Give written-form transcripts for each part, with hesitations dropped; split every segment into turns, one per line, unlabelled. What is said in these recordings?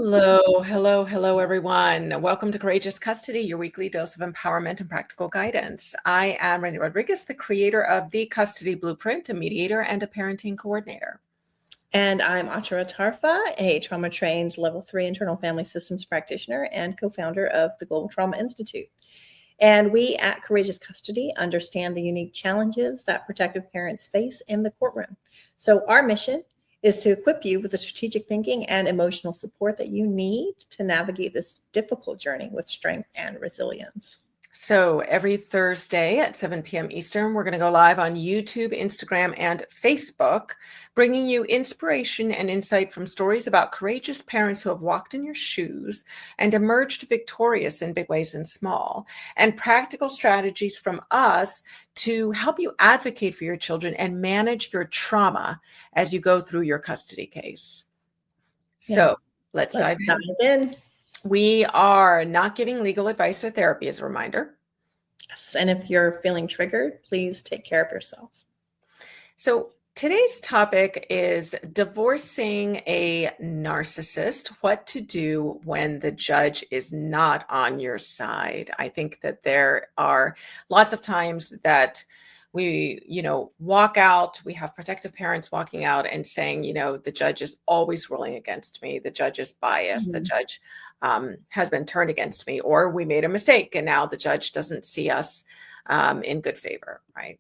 Hello, everyone. Welcome to Courageous Custody, your weekly dose of empowerment and practical guidance. I am Renee Rodriguez, the creator of the Custody Blueprint, a mediator and a parenting coordinator.
And I'm Achara Tarfa, a trauma-trained level 3 internal family systems practitioner and co-founder of the Global Trauma Institute. And we at Courageous Custody understand the unique challenges that protective parents face in the courtroom. So our mission is to equip you with the strategic thinking and emotional support that you need to navigate this difficult journey with strength and resilience.
So every Thursday at 7 p.m. Eastern, we're going to go live on YouTube, Instagram, and Facebook, bringing you inspiration and insight from stories about courageous parents who have walked in your shoes and emerged victorious in big ways and small, and practical strategies from us to help you advocate for your children and manage your trauma as you go through your custody case. So let's dive
in.
We are not giving legal advice or therapy, as a reminder.
Yes, and if you're feeling triggered, please take care of yourself.
So today's topic is divorcing a narcissist, what to do when the judge is not on your side. I think that there are lots of times that we, walk out, we have protective parents walking out and saying, the judge is always ruling against me. The judge is biased. The judge has been turned against me, or we made a mistake and now the judge doesn't see us in good favor, right?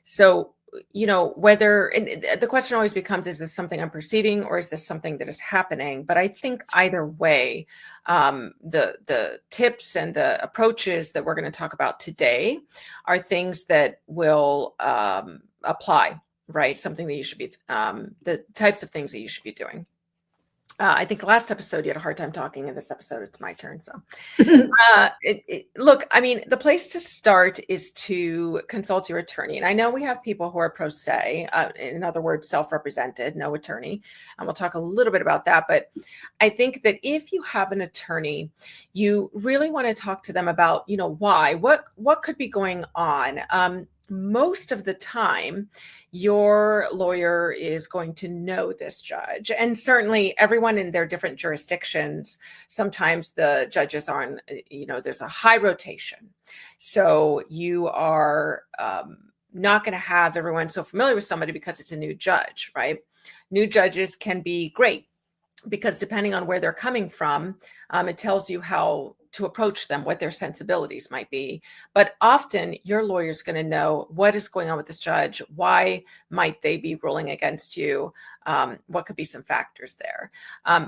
So, the question always becomes, is this something I'm perceiving or is this something that is happening? But I think either way, the tips and the approaches that we're going to talk about today are things that will apply, right? Something that you should be, the types of things that you should be doing. I think last episode you had a hard time talking. In this episode, it's my turn. So look, I mean, the place to start is to consult your attorney. And I know we have people who are pro se, in other words, self-represented, no attorney. And we'll talk a little bit about that. But I think that if you have an attorney, you really want to talk to them about, why, what could be going on. Most of the time, your lawyer is going to know this judge. And certainly everyone in their different jurisdictions, sometimes the judges are on, there's a high rotation. So you are not going to have everyone so familiar with somebody because it's a new judge, right? New judges can be great because depending on where they're coming from, it tells you how to approach them, what their sensibilities might be. But often your lawyer's going to know what is going on with this judge. Why might they be ruling against you? What could be some factors there?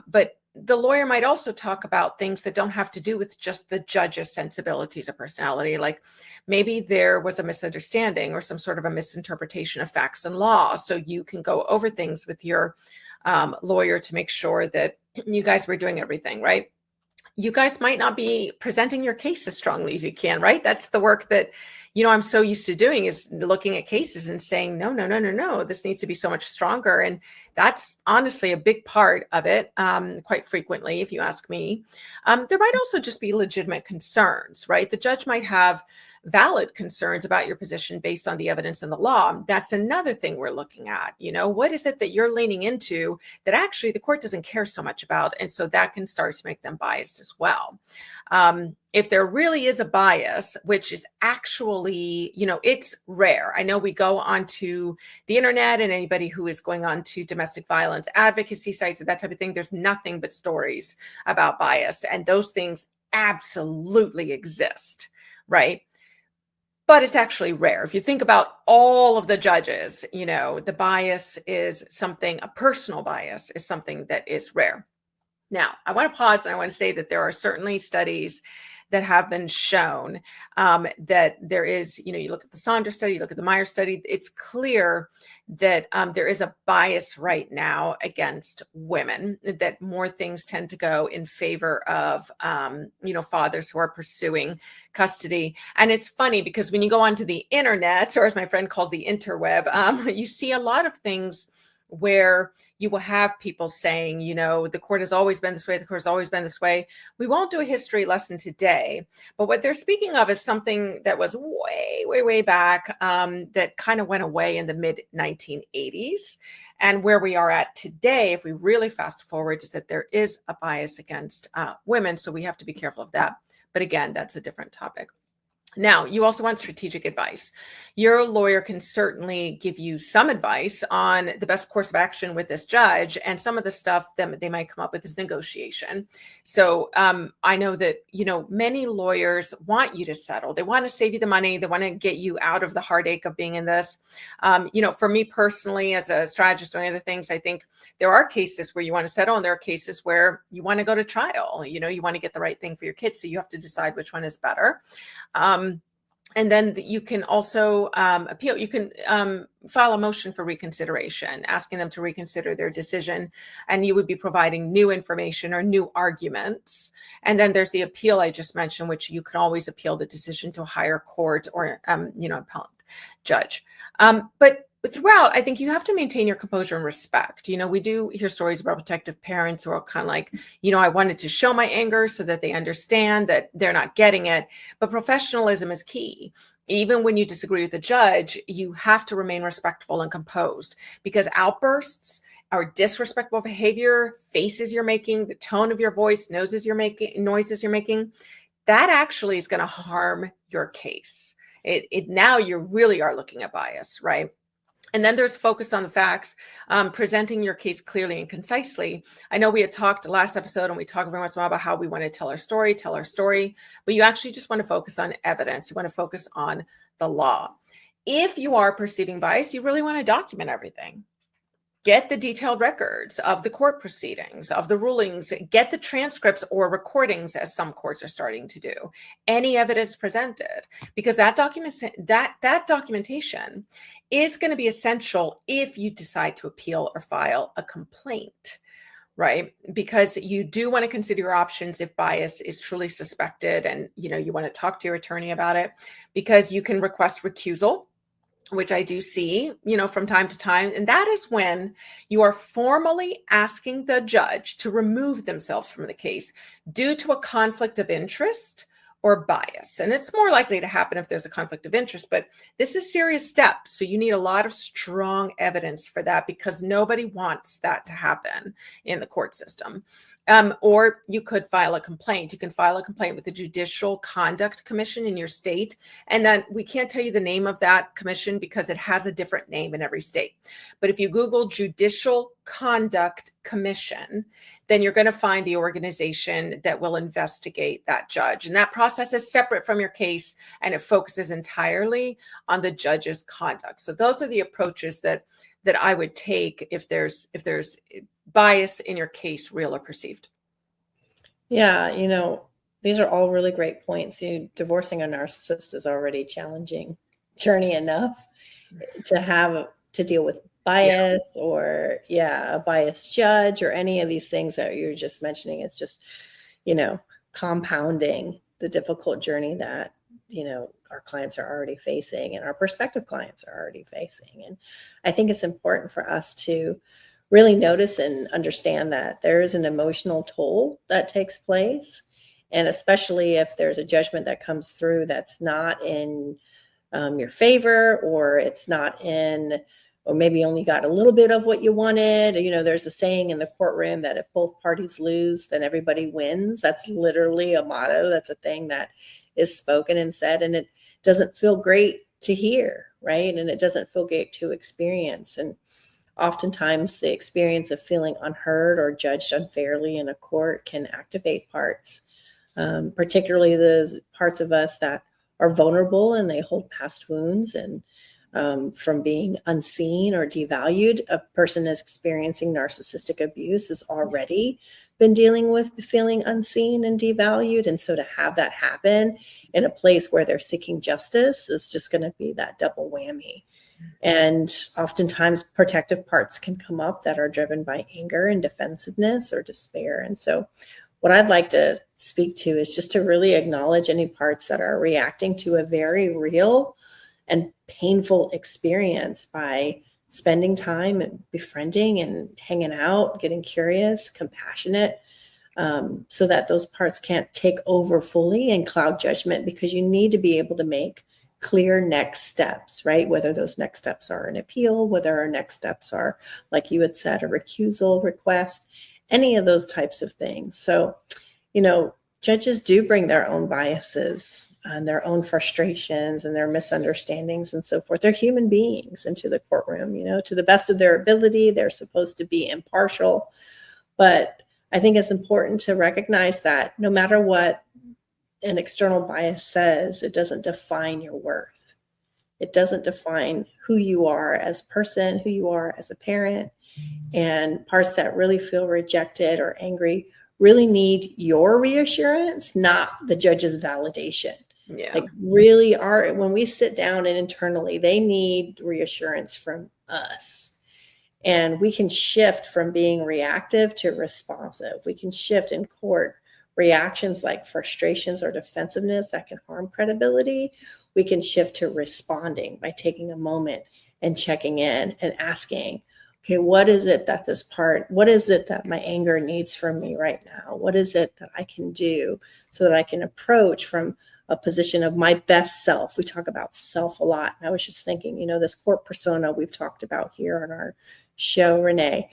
But the lawyer might also talk about things that don't have to do with just the judge's sensibilities or personality. Like maybe there was a misunderstanding or some sort of a misinterpretation of facts and law. So you can go over things with your lawyer to make sure that you guys were doing everything right. You guys might not be presenting your case as strongly as you can, right? That's the work that, I'm so used to doing, is looking at cases and saying, no, this needs to be so much stronger. And that's honestly a big part of it, quite frequently, if you ask me. There might also just be legitimate concerns, right? The judge might have valid concerns about your position based on the evidence and the law. That's another thing we're looking at. What is it that you're leaning into that actually the court doesn't care so much about? And so that can start to make them biased as well. If there really is a bias, which is actually, it's rare. I know we go onto the internet and anybody who is going on to domestic violence advocacy sites and that type of thing, there's nothing but stories about bias. And those things absolutely exist, right? But it's actually rare. If you think about all of the judges, the bias is something, a personal bias is something that is rare. Now, I want to pause and I want to say that there are certainly studies that have been shown that there is, you look at the Saunders study, you look at the Myers study, it's clear that there is a bias right now against women, that more things tend to go in favor of, fathers who are pursuing custody. And it's funny because when you go onto the internet, or as my friend calls the interweb, you see a lot of things where you will have people saying, the court has always been this way, the court has always been this way. We won't do a history lesson today, but what they're speaking of is something that was way, way, way back, that kind of went away in the mid 1980s. And where we are at today, if we really fast forward, is that there is a bias against women. So we have to be careful of that. But again, that's a different topic. Now, you also want strategic advice. Your lawyer can certainly give you some advice on the best course of action with this judge, and some of the stuff that they might come up with is negotiation. So I know that, many lawyers want you to settle. They want to save you the money. They want to get you out of the heartache of being in this. For me personally, as a strategist or other things, I think there are cases where you want to settle, and there are cases where you want to go to trial. You want to get the right thing for your kids. So you have to decide which one is better. And then you can also appeal. You can file a motion for reconsideration, asking them to reconsider their decision, and you would be providing new information or new arguments. And then there's the appeal I just mentioned, which you can always appeal the decision to a higher court or appellate judge. But throughout, I think you have to maintain your composure and respect. We do hear stories about protective parents who are kind of like, I wanted to show my anger so that they understand that they're not getting it. But professionalism is key. Even when you disagree with the judge, you have to remain respectful and composed, because outbursts or disrespectful behavior, faces you're making, the tone of your voice, noises you're making, that actually is going to harm your case. Now you really are looking at bias, right? And then there's focus on the facts, presenting your case clearly and concisely. I know we had talked last episode, and we talk very much about how we want to tell our story, but you actually just want to focus on evidence. You want to focus on the law. If you are perceiving bias, you really want to document everything. Get the detailed records of the court proceedings, of the rulings, get the transcripts or recordings, as some courts are starting to do, any evidence presented, because that documentation is going to be essential if you decide to appeal or file a complaint, right? Because you do want to consider your options if bias is truly suspected, and you want to talk to your attorney about it, because you can request recusal, which I do see, from time to time. And that is when you are formally asking the judge to remove themselves from the case due to a conflict of interest or bias. And it's more likely to happen if there's a conflict of interest, but this is serious steps. So you need a lot of strong evidence for that, because nobody wants that to happen in the court system. Or you could file a complaint. You can file a complaint with the Judicial Conduct Commission in your state. And then we can't tell you the name of that commission because it has a different name in every state. But if you Google Judicial Conduct Commission, then you're going to find the organization that will investigate that judge. And that process is separate from your case, and it focuses entirely on the judge's conduct. So those are the approaches that I would take if there's bias in your case, real or perceived.
Yeah, these are all really great points. Divorcing a narcissist is already a challenging journey enough to have to deal with bias or a biased judge or any of these things that you're just mentioning. It's just, compounding the difficult journey that, our clients are already facing and our prospective clients are already facing. And I think it's important for us to really notice and understand that there is an emotional toll that takes place. And especially if there's a judgment that comes through that's not in your favor, or it's not in, or maybe only got a little bit of what you wanted. There's a saying in the courtroom that if both parties lose, then everybody wins. That's literally a motto. That's a thing that is spoken and said, and it doesn't feel great to hear, right? And it doesn't feel great to experience. And oftentimes the experience of feeling unheard or judged unfairly in a court can activate parts, particularly the parts of us that are vulnerable and they hold past wounds. And from being unseen or devalued, a person that's experiencing narcissistic abuse has already been dealing with feeling unseen and devalued. And so to have that happen in a place where they're seeking justice is just going to be that double whammy. And oftentimes protective parts can come up that are driven by anger and defensiveness or despair. And so what I'd like to speak to is just to really acknowledge any parts that are reacting to a very real and painful experience by spending time and befriending and hanging out, getting curious, compassionate, so that those parts can't take over fully and cloud judgment, because you need to be able to make clear next steps, right? Whether those next steps are an appeal, whether our next steps are, like you had said, a recusal request, any of those types of things. So, judges do bring their own biases and their own frustrations and their misunderstandings and so forth. They're human beings into the courtroom, to the best of their ability. They're supposed to be impartial. But I think it's important to recognize that no matter what an external bias says, it doesn't define your worth. It doesn't define who you are as a person, who you are as a parent. And parts that really feel rejected or angry really need your reassurance, not the judge's validation.
Yeah.
Like really are, when we sit down and internally, they need reassurance from us. And we can shift from being reactive to responsive. We can shift in court reactions like frustrations or defensiveness that can harm credibility. We can shift to responding by taking a moment and checking in and asking, okay, what is it that my anger needs from me right now? What is it that I can do so that I can approach from a position of my best self? We talk about self a lot. And I was just thinking, this court persona we've talked about here on our show, Renee,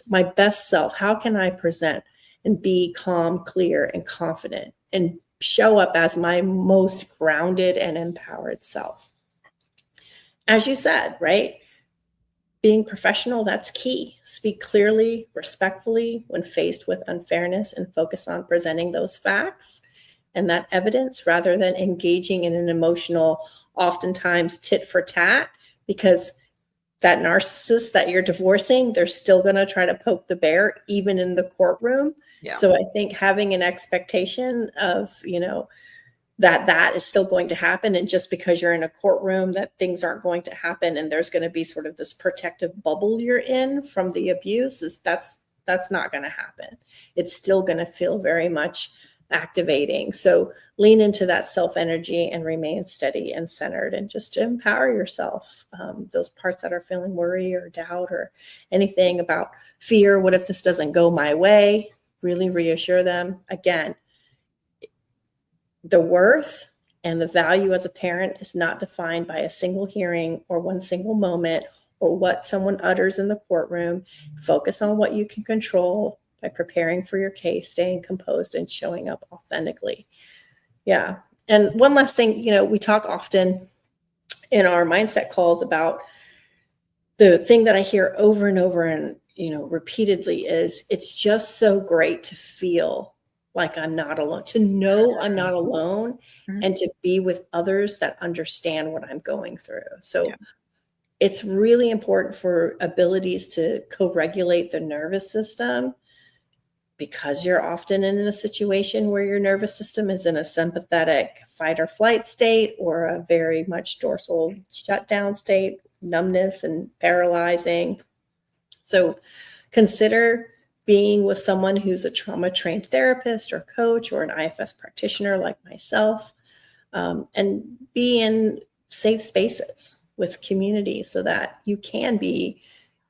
my best self, how can I present and be calm, clear, and confident and show up as my most grounded and empowered self? As you said, right? Being professional, that's key. Speak clearly, respectfully when faced with unfairness, and focus on presenting those facts and that evidence rather than engaging in an emotional, oftentimes tit for tat, because that narcissist that you're divorcing, they're still going to try to poke the bear even in the courtroom.
Yeah.
So I think having an expectation of, that is still going to happen. And just because you're in a courtroom, that things aren't going to happen. And there's going to be sort of this protective bubble you're in from the abuse, that's not going to happen. It's still going to feel very much activating. So lean into that self energy and remain steady and centered, and just empower yourself. Those parts that are feeling worry or doubt or anything about fear, what if this doesn't go my way? Really reassure them. Again, the worth and the value as a parent is not defined by a single hearing or one single moment or what someone utters in the courtroom. Focus on what you can control by preparing for your case, staying composed, and showing up authentically. Yeah. And one last thing, we talk often in our mindset calls about the thing that I hear over and over and, repeatedly is, it's just so great to feel like I'm not alone, to know I'm not alone, and to be with others that understand what I'm going through. So it's really important for abilities to co-regulate the nervous system, because you're often in a situation where your nervous system is in a sympathetic fight or flight state, or a very much dorsal shutdown state, numbness and paralyzing. So consider being with someone who's a trauma-trained therapist or coach or an IFS practitioner like myself, and be in safe spaces with community so that you can be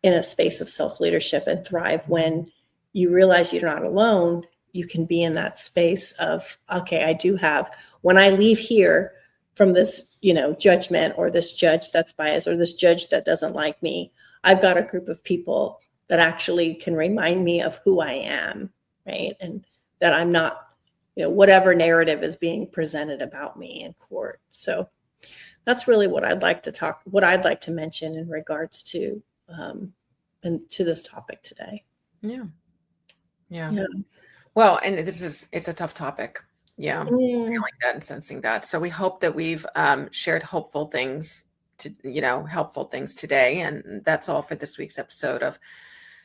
in a space of self-leadership and thrive. When you realize you're not alone, you can be in that space of, okay, I do have, when I leave here from this, judgment, or this judge that's biased, or this judge that doesn't like me, I've got a group of people that actually can remind me of who I am, right? And that I'm not, whatever narrative is being presented about me in court. So that's really what I'd like to mention in regards to, and to this topic today.
Yeah. Well, and it's a tough topic. Yeah. Feeling that and sensing that. So we hope that we've shared helpful things today. And that's all for this week's episode of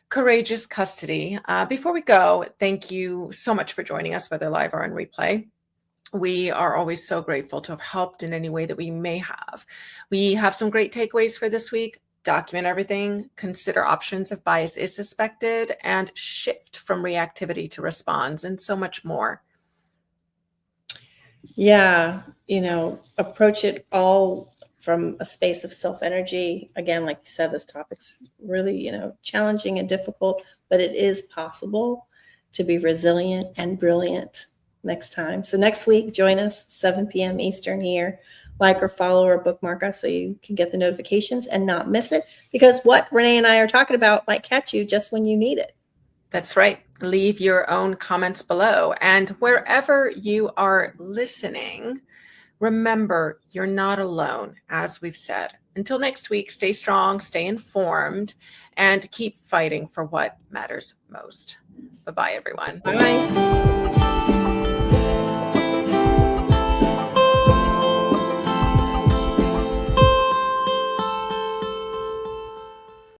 Courageous Custody. Before we go, thank you so much for joining us, whether live or on replay. We are always so grateful to have helped in any way that we may have. We have some great takeaways for this week. Document everything, consider options if bias is suspected, and shift from reactivity to response, and so much more.
Yeah, approach it all from a space of self-energy. Again, like you said, this topic's really, challenging and difficult, but it is possible to be resilient and brilliant next time. So next week, join us 7 p.m. Eastern here. Like or follow or bookmark us so you can get the notifications and not miss it, because what Renee and I are talking about might catch you just when you need it.
That's right. Leave your own comments below. And wherever you are listening, remember, you're not alone, as we've said. Until next week, stay strong, stay informed, and keep fighting for what matters most. Bye-bye, everyone.
Bye.